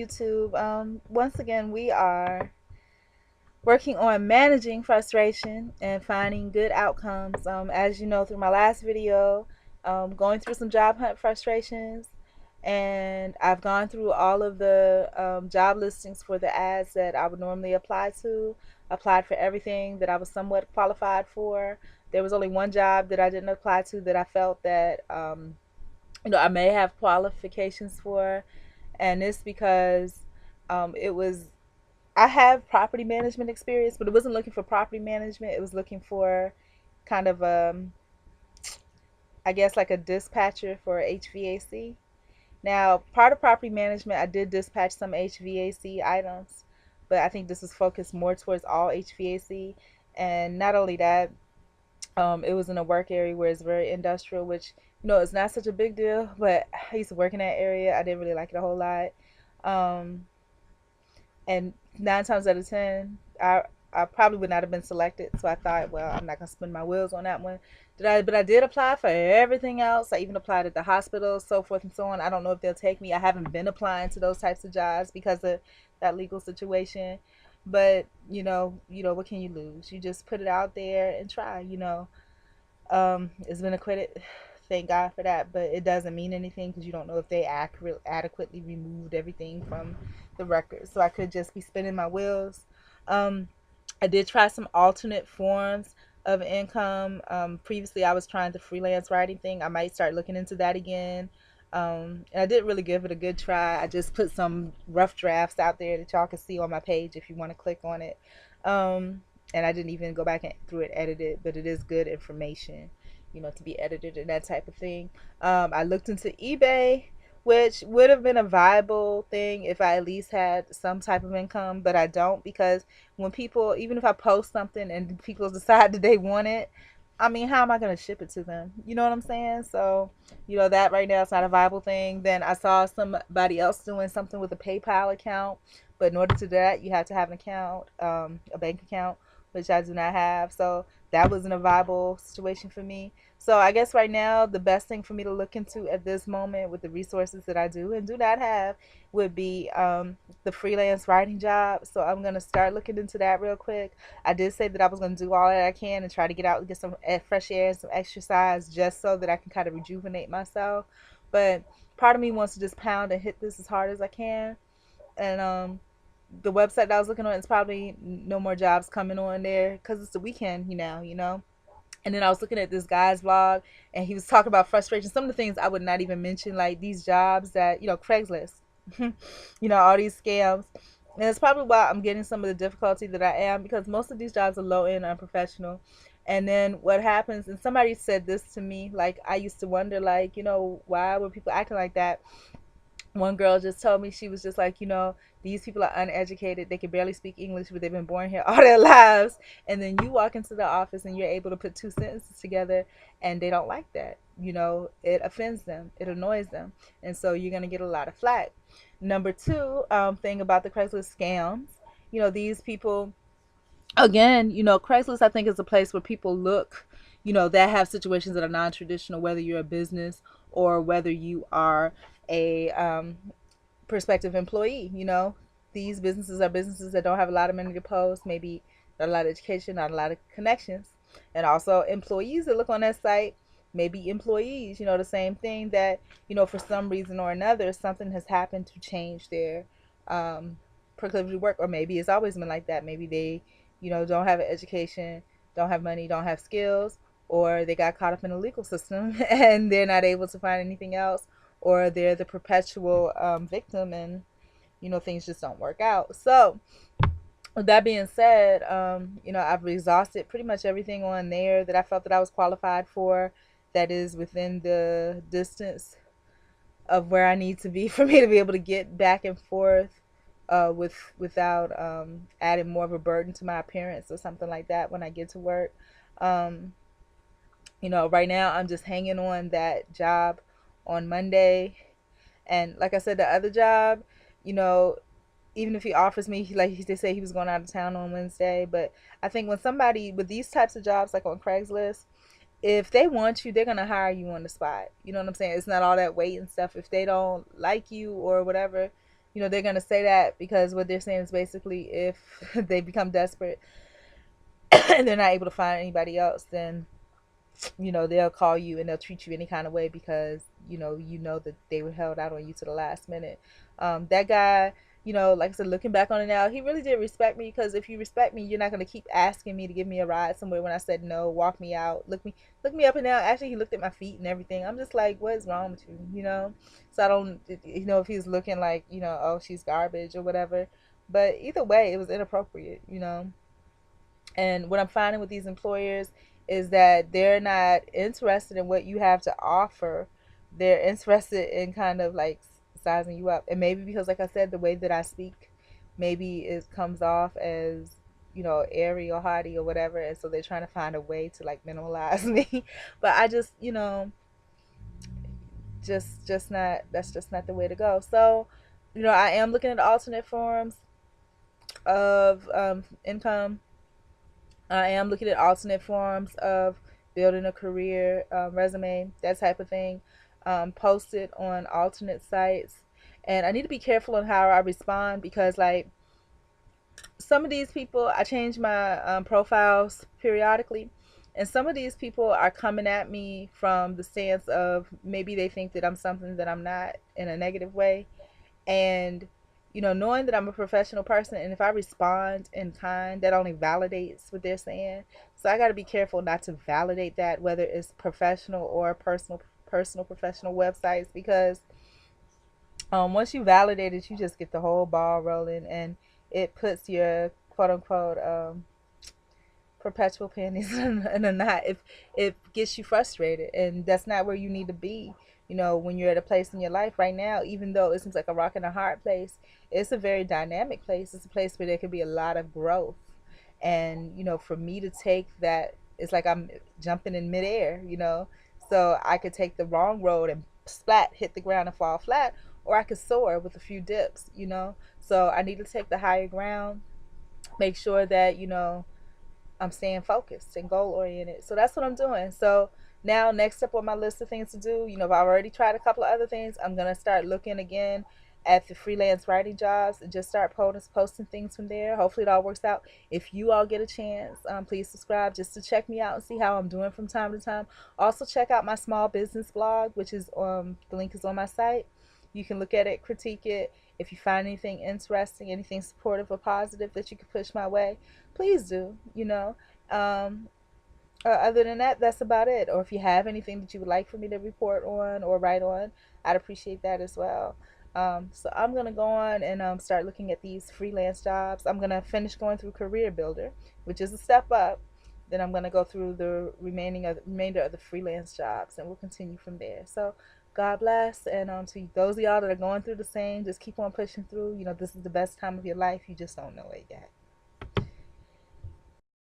YouTube. Once again, we are working on managing frustration and finding good outcomes. As you know, through my last video, going through some job hunt frustrations, and I've gone through all of the job listings for the ads that I would normally apply to. Applied for everything that I was somewhat qualified for. There was only one job that I didn't apply to that I felt that I may have qualifications for, and it's because it was I have property management experience, but it wasn't looking for property management. It was looking for kind of I guess like a dispatcher for HVAC. Now, part of property management, I did dispatch some HVAC items, but I think this was focused more towards all HVAC. And not only that, it was in a work area where it's very industrial, which it's not such a big deal. But I used to work in that area. I didn't really like it a whole lot. Um, and 9 times out of 10, I probably would not have been selected. So I thought, well, I'm not gonna spin my wheels on that one. But I did apply for everything else. I even applied at the hospital, so forth and so on. I don't know if they'll take me. I haven't been applying to those types of jobs because of that legal situation. But what can you lose? You just put it out there and try. It's been acquitted. Thank God for that, but it doesn't mean anything because you don't know if they adequately removed everything from the record. So I could just be spinning my wheels. Um, I did try some alternate forms of income. Previously, I was trying the freelance writing thing. I might start looking into that again. And I didn't really give it a good try. I just put some rough drafts out there that y'all can see on my page if you want to click on it. And I didn't even go back and through it, edit it, but it is good information, to be edited and that type of thing. I looked into eBay, which would have been a viable thing if I at least had some type of income, but I don't because when people, even if I post something and people decide that they want it, I mean, how am I going to ship it to them? You know what I'm saying? So, that right now is not a viable thing. Then I saw somebody else doing something with a PayPal account, but in order to do that, you have to have an account, a bank account, which I do not have. So that wasn't a viable situation for me. So I guess right now the best thing for me to look into at this moment with the resources that I do and do not have would be the freelance writing job. So I'm gonna start looking into that real quick. I did say that I was gonna do all that I can and try to get out and get some fresh air and some exercise just so that I can kind of rejuvenate myself. But part of me wants to just pound and hit this as hard as I can. And the website that I was looking on, it's probably no more jobs coming on there because it's the weekend, And then I was looking at this guy's vlog, and he was talking about frustration. Some of the things I would not even mention, like these jobs that Craigslist, all these scams. And it's probably why I'm getting some of the difficulty that I am because most of these jobs are low end, unprofessional. And then what happens? And somebody said this to me, like I used to wonder, like why were people acting like that? One girl just told me, she was just like, these people are uneducated, they can barely speak English, but they've been born here all their lives, and then you walk into the office and you're able to put two sentences together, and they don't like that. It offends them, it annoys them, and so you're going to get a lot of flack. Number two, thing about the Craigslist scams, these people, again, Craigslist, I think, is a place where people look, that have situations that are non-traditional, whether you're a business or whether you are a prospective employee. These businesses are businesses that don't have a lot of money to post, maybe not a lot of education, not a lot of connections. And also employees that look on that site, maybe employees, the same thing that, for some reason or another, something has happened to change their proclivity to work, or maybe it's always been like that. Maybe they, don't have an education, don't have money, don't have skills, or they got caught up in the legal system and they're not able to find anything else, or they're the perpetual victim, and things just don't work out. So with that being said, I've exhausted pretty much everything on there that I felt that I was qualified for, that is within the distance of where I need to be for me to be able to get back and forth without adding more of a burden to my appearance or something like that when I get to work. Um, right now I'm just hanging on that job on Monday. And like I said, the other job, you know, even if he offers me, like they say he was going out of town on Wednesday. But I think when somebody with these types of jobs, like on Craigslist, if they want you, they're going to hire you on the spot. You know what I'm saying? It's not all that wait and stuff. If they don't like you or whatever, they're going to say that because what they're saying is basically if they become desperate and they're not able to find anybody else, then they'll call you and they'll treat you any kind of way because that they were held out on you to the last minute. That guy, like I said, looking back on it now, he really did respect me, because if you respect me, you're not going to keep asking me to give me a ride somewhere when I said no. Walk me out, look me up and down. Actually, he looked at my feet and everything. I'm just like, what is wrong with you? So I don't, if he's looking like, oh, she's garbage or whatever. But either way, it was inappropriate. And what I'm finding with these employers is that they're not interested in what you have to offer. They're interested in kind of like sizing you up. And maybe because, like I said, the way that I speak, maybe it comes off as, airy or haughty or whatever. And so they're trying to find a way to like minimalize me. But I just, just not, that's just not the way to go. So, I am looking at alternate forms of income. I am looking at alternate forms of building a career, resume, that type of thing, posted on alternate sites. And I need to be careful on how I respond, because, like, some of these people, I change my profiles periodically. And some of these people are coming at me from the stance of maybe they think that I'm something that I'm not, in a negative way. And knowing that I'm a professional person, and if I respond in kind, that only validates what they're saying. So I got to be careful not to validate that, whether it's professional or personal professional websites, because once you validate it, you just get the whole ball rolling, and it puts your quote unquote perpetual panties in a knot if it gets you frustrated, and that's not where you need to be. When you're at a place in your life right now, even though it seems like a rock and a hard place, it's a very dynamic place. It's a place where there could be a lot of growth. And for me to take that, it's like I'm jumping in midair. So I could take the wrong road and splat, hit the ground and fall flat, or I could soar with a few dips. So I need to take the higher ground, make sure that I'm staying focused and goal oriented. So that's what I'm doing. So now, next up on my list of things to do, I've already tried a couple of other things. I'm gonna start looking again at the freelance writing jobs and just start posting things from there. Hopefully, it all works out. If you all get a chance, please subscribe just to check me out and see how I'm doing from time to time. Also, check out my small business blog, which is the link is on my site. You can look at it, critique it. If you find anything interesting, anything supportive or positive that you can push my way, please do. Um, other than that, that's about it. Or if you have anything that you would like for me to report on or write on, I'd appreciate that as well. So I'm gonna go on and start looking at these freelance jobs. I'm gonna finish going through Career Builder, which is a step up. Then I'm gonna go through the remainder of the freelance jobs, and we'll continue from there. So God bless, and to those of y'all that are going through the same, just keep on pushing through. This is the best time of your life. You just don't know it yet.